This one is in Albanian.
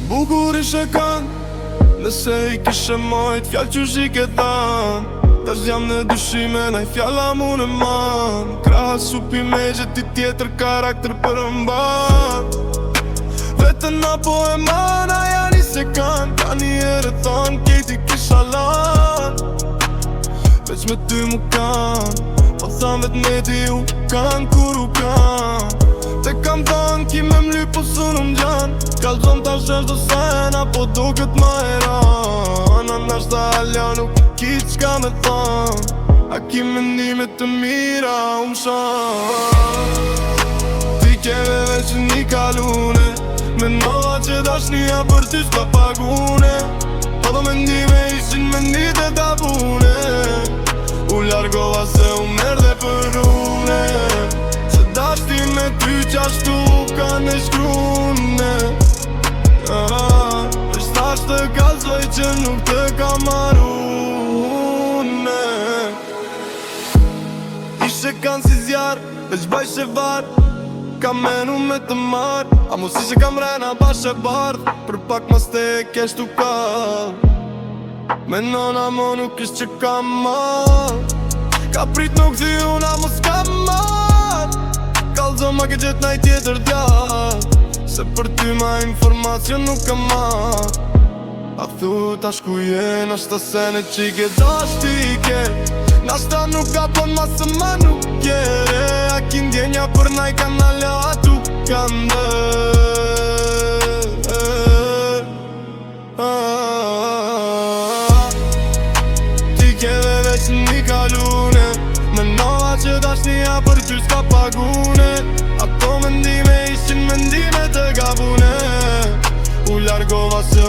bukur ishe kanë, nëse I kishe majt fjall qysh I ke than. Tash jam në dyshime, naj fjalla mu në man. Krahas supi me që ti tjetër karakter për mban. Vetën apo e mana janë I se kanë. Ka një herë thonë kejti kisha lan. Veç me ty mu kanë, po thanë vet me ti u kanë kur u kanë. Te kam thonë ki me mly po sunë m'gjanë. Kalzon ta shesh do sen apo do këtë ma eran. Anash ta halja nuk ki qka me thonë. A ki mendime të mira më shanë. Ti keve veç një kalune. Menova që dashnia për ty s'ka pagune. Po do mendime ishin mendit e tabune. U largova se u merde për une. Se dashtin me ty qashtu ka në shkrune. Veç tash të kalzoj që nuk të ka marune. Ishe kanë si zjarë, veç bajshe varë. Ka menu me të marë, a mos ishe kam rena bashe bardh. Për pak mas te e kesh tu kall. Menona mo nuk ish që kam marë. Ka prit nuk zi una mos kam marë. Kalzo ma ke gjet naj tjetër djall. Se për ty ma informacion nuk kam marë. A thu tash ku je, nashta sene që I ke dashti I ke. Nashta nuk ka pon ma se ma nuk kjere. A ki ndjenja për naj kanale atu kande. Ti keve veç një kalune. Menova që dashnia për ty s'ka pagune. Ato mendime ishin mendime të gabune. U largova se